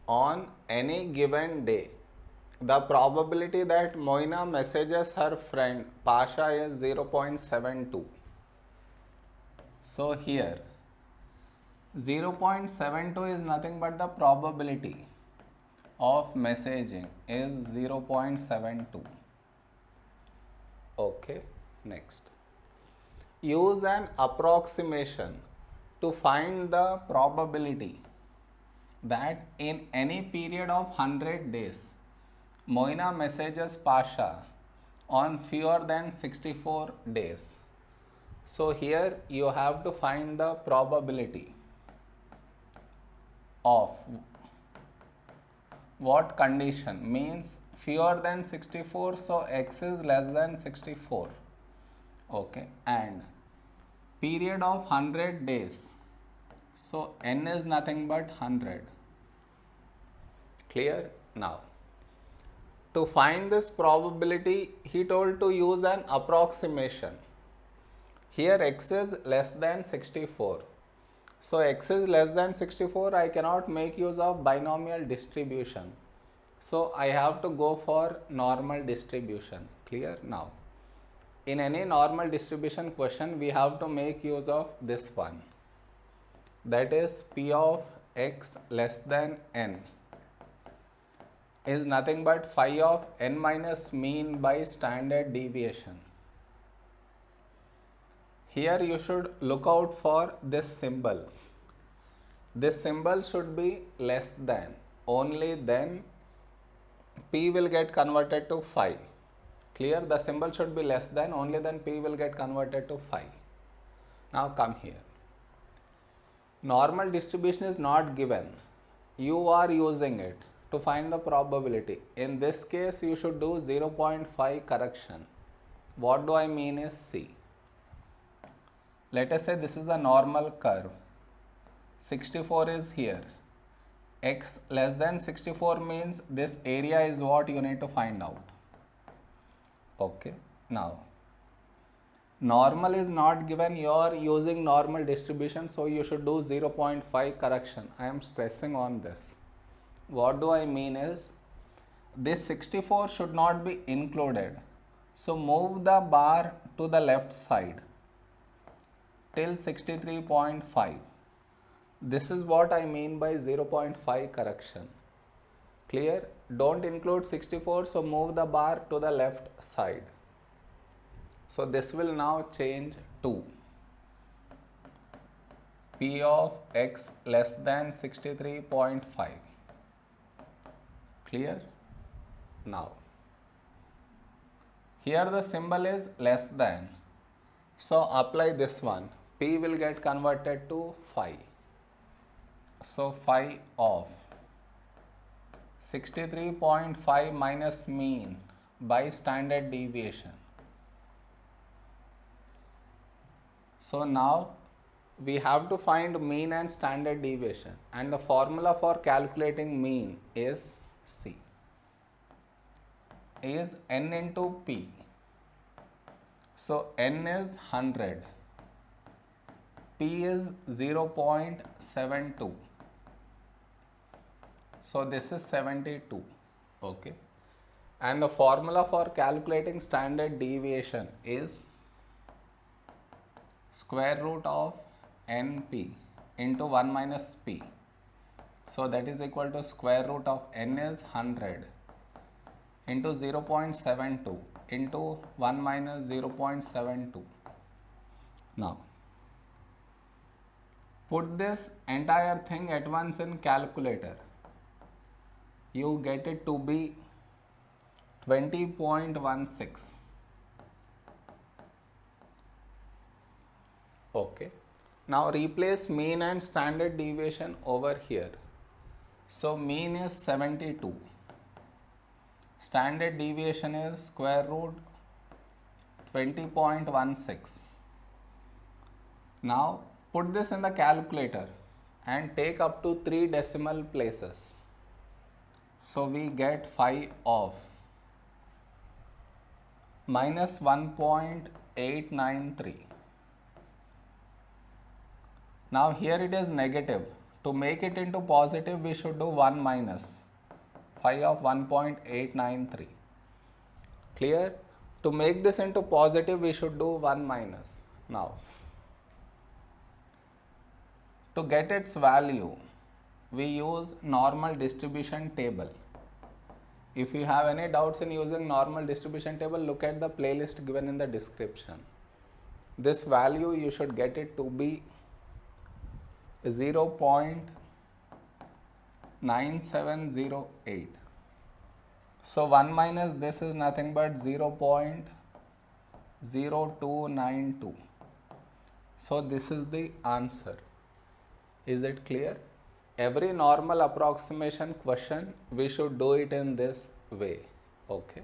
on any given day, the probability that Moina messages her friend Pasha is 0.72. So here 0.72 is nothing but the probability of messaging is 0.72. Okay, next. Use an approximation to find the probability that in any period of 100 days, Moina messages Pasha on fewer than 64 days. So here you have to find the probability of what condition, means fewer than 64, so x is less than 64. Okay, and period of 100 days, so n is nothing but 100. Clear? Now to find this probability, he told to use an approximation. Here x is less than 64. So x is less than 64, I cannot make use of binomial distribution. So I have to go for normal distribution. Clear? Now, in any normal distribution question, we have to make use of this one. That is P of x less than n is nothing but phi of n minus mean by standard deviation. Here you should look out for this symbol. This symbol should be less than. Only then P will get converted to phi. Clear? The symbol should be less than. Only then P will get converted to phi. Now come here. Normal distribution is not given. You are using it to find the probability. In this case, you should do 0.5 correction. What do I mean is, see. Let us say this is the normal curve. 64 is here. X less than 64 means this area is what you need to find out. Okay. Now, normal is not given. You are using normal distribution. So, you should do 0.5 correction. I am stressing on this. What do I mean is, this 64 should not be included. So, move the bar to the left side till 63.5. This is what I mean by 0.5 correction. Clear? Don't include 64, so move the bar to the left side. So this will now change to P of x less than 63.5. Clear? Now, here the symbol is less than. So apply this one. P will get converted to phi. So phi of 63.5 minus mean by standard deviation. So now we have to find mean and standard deviation, and the formula for calculating mean is C, is n into P. So n is 100, P is 0.72. So this is 72. Okay. And the formula for calculating standard deviation is square root of np into 1 minus p. So that is equal to square root of n is 100 into 0.72 into 1 minus 0.72. Now, put this entire thing at once in calculator. You get it to be 20.16. Okay. Now replace mean and standard deviation over here. So mean is 72. Standard deviation is square root 20.16. Now put this in the calculator and take up to 3 decimal places. So we get phi of minus 1.893. Now here it is negative. To make it into positive, we should do 1 minus phi of 1.893. Clear? To make this into positive, we should do 1 minus. Now, to get its value, we use normal distribution table. If you have any doubts in using normal distribution table, look at the playlist given in the description. This value you should get it to be 0.9708. So 1 minus this is nothing but 0.0292. So this is the answer. Is it clear? Every normal approximation question we should do it in this way. Okay.